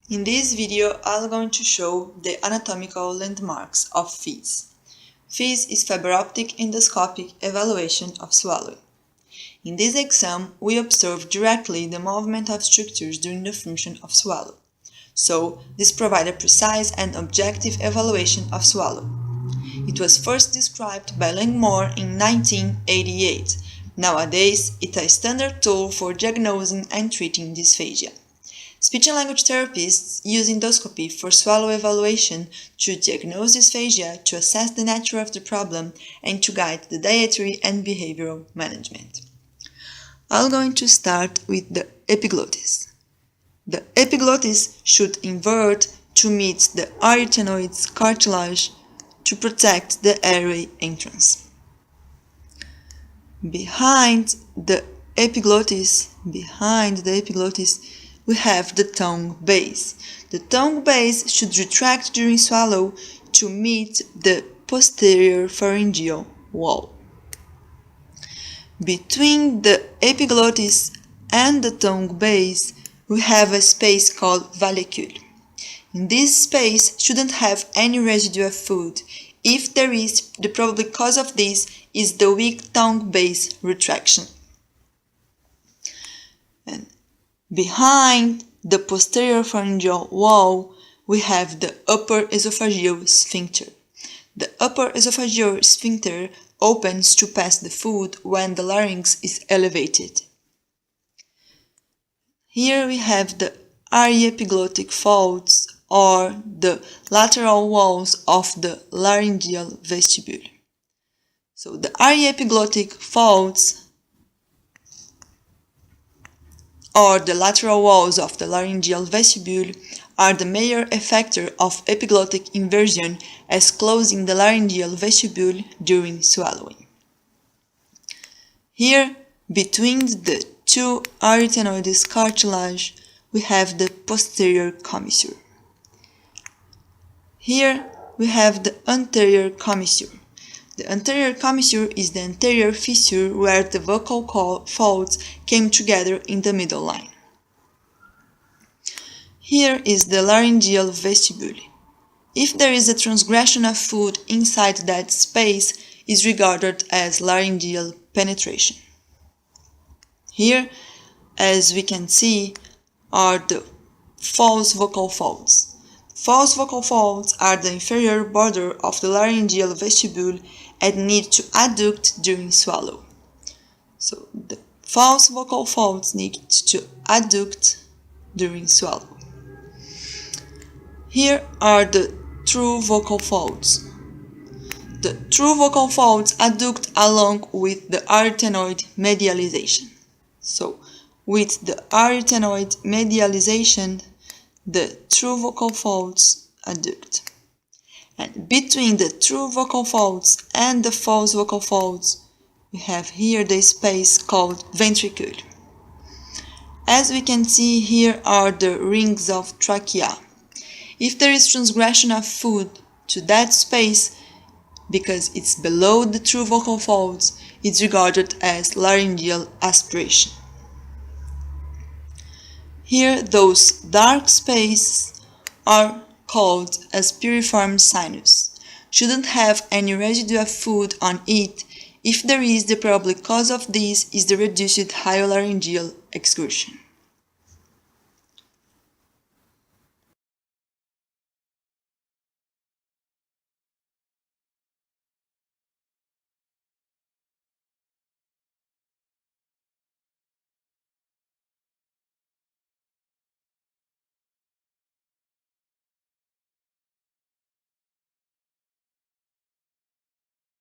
In this video, I'm going to show the anatomical landmarks of FIS. FIS is fiber optic endoscopic evaluation of swallowing. In this exam, we observe directly the movement of structures during the function of swallow. So, this provides a precise and objective evaluation of swallow. It was first described by Langmore in 1988. Nowadays, it is a standard tool for diagnosing and treating dysphagia. Speech and language therapists use endoscopy for swallow evaluation to diagnose dysphagia, to assess the nature of the problem, and to guide the dietary and behavioral management. I'm going to start with the epiglottis. The epiglottis should invert to meet the arytenoid's cartilage to protect the airway entrance. Behind the epiglottis, we have the tongue base. The tongue base should retract during swallow to meet the posterior pharyngeal wall. Between the epiglottis and the tongue base, we have a space called vallecule. In this space shouldn't have any residue of food. If there is, the probable cause of this is the weak tongue base retraction. And behind the posterior pharyngeal wall, we have the upper esophageal sphincter. The upper esophageal sphincter opens to pass the food when the larynx is elevated. Here we have the aryepiglottic folds, or the lateral walls of the laryngeal vestibule. So the aryepiglottic folds, or the lateral walls of the laryngeal vestibule, are the major effector of epiglottic inversion as closing the laryngeal vestibule during swallowing. Here, between the two arytenoids cartilage, we have the posterior commissure. Here we have the anterior commissure. The anterior commissure is the anterior fissure where the vocal folds came together in the middle line. Here is the laryngeal vestibule. If there is a transgression of food inside that space, is regarded as laryngeal penetration. Here, as we can see, are the false vocal folds. False vocal folds are the inferior border of the laryngeal vestibule and need to adduct during swallow. So the false vocal folds need to adduct during swallow. Here are the true vocal folds. The true vocal folds adduct along with the arytenoid medialization. So with the arytenoid medialization, the true vocal folds adduct. And between the true vocal folds and the false vocal folds, we have here the space called ventricle. As we can see, here are the rings of trachea. If there is transgression of food to that space, because it's below the true vocal folds, it's regarded as laryngeal aspiration. Here, those dark spaces are called as piriform sinus. Shouldn't have any residue of food on it. If there is, the probable cause of this is the reduced hyolaryngeal excursion.